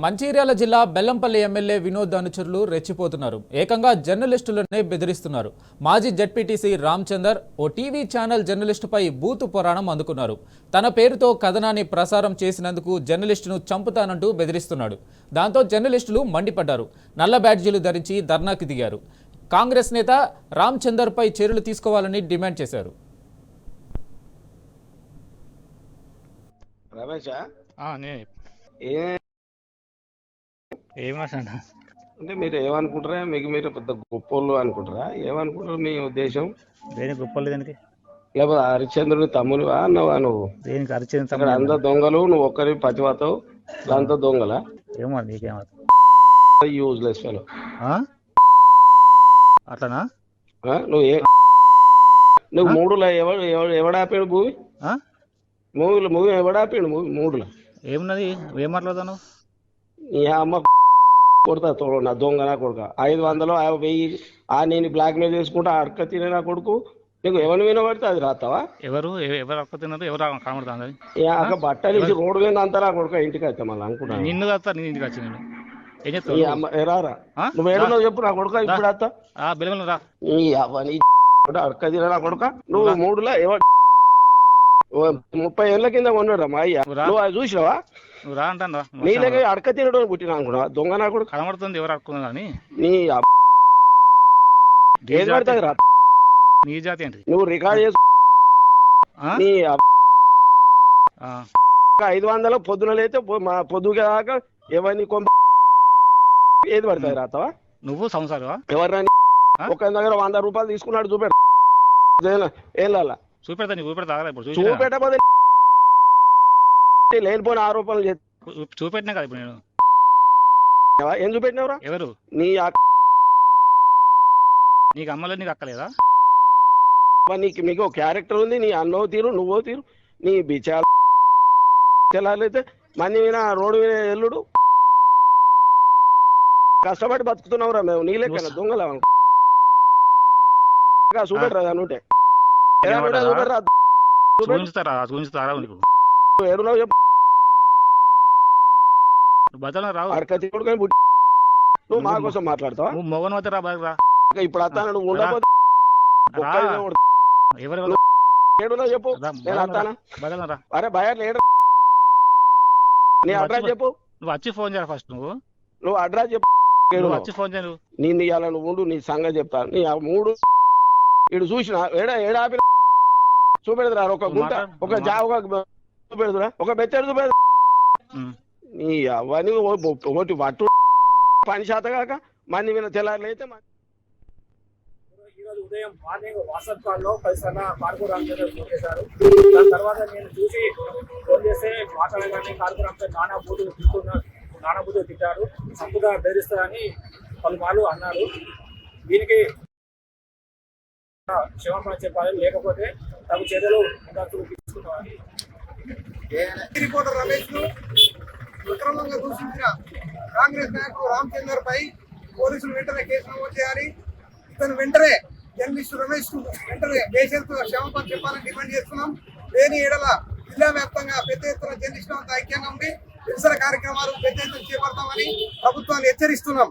మంచిర్యాల జిల్లా బెల్లంపల్లి ఎమ్మెల్యే వినోద్ అనుచరులు రెచ్చిపోతున్నారు. ఏకంగా జర్నలిస్టులనే బెదిరిస్తున్నారు. మాజీ జెడ్పీటీసీ రామచందర్ ఓ టీవీ ఛానల్ జర్నలిస్టుపై బూతు పురాణం అందుకున్నారు. తన పేరుతో కథనాన్ని ప్రసారం చేసినందుకు జర్నలిస్టును చంపుతానంటూ బెదిరిస్తున్నాడు. దాంతో జర్నలిస్టులు మండిపడ్డారు. నల్ల బ్యాడ్జీలు ధరించి ధర్నాకి దిగారు. కాంగ్రెస్ నేత రామచందర్పై చర్యలు తీసుకోవాలని డిమాండ్ చేశారు. అంటే మీరు ఏమనుకుంటారా? మీకు మీరు పెద్ద గొప్పోళ్ళు అనుకుంటారా? ఏమనుకుంటారు మీ ఉద్దేశం? దేనికి గొప్పలు దేనికి? లేకపోతే హరిశ్చంద్రుని తమ్మునివా అన్నవా నువ్వు? దేనికి హరిశ్చంద్ర అక్కడ అంత దొంగలు, నువ్వు ఒక్కరి పతివతావు, అంత దొంగల ఏమో నీకేమవుతుంది యూజ్లెస్ ఫెలో. అట్లనా? నువ్వు మూడులో ఎవడాపాడు భూమి? మూవీ ఎవడాపాడు మూడులో? ఏమున్నది? ఏం మాట్లాడతాను? నీ అమ్మ కొడతా తోడు నా దొంగ నా కొడుక. 500 1000 నేను బ్లాక్ మెయిల్ చేసుకుంటా అడక తినే నా కొడుకు. నీకు ఎవరిని వినబడితే అది రాస్తావా? ఎవరు అక్క తిన్నారు? ఎవరు కనబడుతుంది? అక్కడ బట్టలు ఇచ్చి రోడ్డు మీద అంతా నా కొడుక ఇంటికి వస్తా మళ్ళీ అనుకుంటా. నిన్ను వస్తా, నేను ఇంటికి వచ్చి నేను ఏం చెప్తావు? రారా నువ్వు ఏడున్నావు చెప్పు నా కొడుక. ఇప్పుడు వస్తా బెలవలు రా. అడక తినే నా కొడుక. నువ్వు మూడులో 30 ఏళ్ళ కింద కొన్నాడు మా అయ్య. నువ్వు అది చూసినావా? నువ్వు రా అంటాను. నీ దగ్గర అడక తినడం పుట్టినా అనుకున్నావా? దొంగ నా కొడుకు కనబడుతుంది ఎవరు అడుకున్నా కానీ నీ ఏది పడుతుంది రా. నీ జాతి ఏంటి? నువ్వు రికార్డ్ చేసు. నీ 500 పొద్దున లేతే పొద్దుగా దాకా ఎవరిని ఏది పడుతుంది రాతావా? నువ్వు సంసారవా? ఎవరు ఒక దగ్గర 100 రూపాయలు తీసుకున్నాడు చూపెడ ఏళ్ళ చూపెడతా. నీకు చూపెడతా ఇప్పుడు చూపెట్టకపోతే లేనిపోయిన ఆరోపణలు చూపెట్టినా కదా ఇప్పుడు నేను. ఏం చూపెట్టినవరా? ఎవరు? నీకు అమ్మలో నీకు అక్కలేదా? మీకు క్యారెక్టర్ ఉంది. నీ అన్నో తీరు, నువ్వో తీరు. నీ బిచాలైతే మంది మీద రోడ్డు మీద ఎల్లుడు కష్టపడి బతుకుతున్నావురా మేము. నీ లెక్క దొంగల చూపెట్టరా ఉంటే ఏడున్నావు చెప్పు. నువ్వు మా కోసం మాట్లాడతావా? మొగన్ ఇప్పుడు వస్తాను. నువ్వు ఉండకపోతే ఏడున్నావు చెప్పు. నేను వస్తానా? అరే భయ లేడు. నీ అడ్రస్ చెప్పు. నువ్వు వచ్చి ఫోన్ చేయాలి ఫస్ట్. నువ్వు అడ్రస్ చెప్పు. వచ్చి ఫోన్ చేయను. నేను ఇవాళ నువ్వు ఉండు, నీ సంగతి చెప్తాను. నీ 3 ఇటు చూసిన ఏడాపి చూపెడదురా. ఒక గుంట ఒక చూపెడదురా. ఒక బెత్తడు చూపెడదు. నీ అవన్నీ ఒకటి పట్టు పని శాత కాక మంది మీద తెల్లారులు అయితే. ఈరోజు ఉదయం మార్నింగ్ వాట్సాప్ కాల్లో 10 సార్లు కార్పొరేట్ రామచంద్ర ఫోన్ చేశారు. దాని తర్వాత నేను చూసి ఫోన్ చేస్తే మాట్లాడగానే కార్పొరేట్ నానా బూతులు తిట్టారు. సంపుగా బెదిరిస్తారని పలుమార్లు అన్నారు. దీనికి క్షమాపణ చెప్పాలి, లేకపోతే తగు చర్యలు తీసుకుంటామని. రిపోర్టర్ రమేష్ ను అక్రమంగా దూషించిన కాంగ్రెస్ నాయకుడు రామచందర్ పై పోలీసులు వెంటనే కేసు నమోదు చేయాలి. ఇతను వెంటనే జర్నలిస్టు రమేష్ కు వెంటనే దేశంతో క్షమాపణ చెప్పాలని డిమాండ్ చేస్తున్నాం. లేని ఏడల జిల్లా వ్యాప్తంగా పెద్ద ఎత్తున జర్నలిస్టులంతా ఐక్యంగా ఉండి నిరసన కార్యక్రమాలు పెద్ద ఎత్తున చేపడతామని ప్రభుత్వాన్ని హెచ్చరిస్తున్నాం.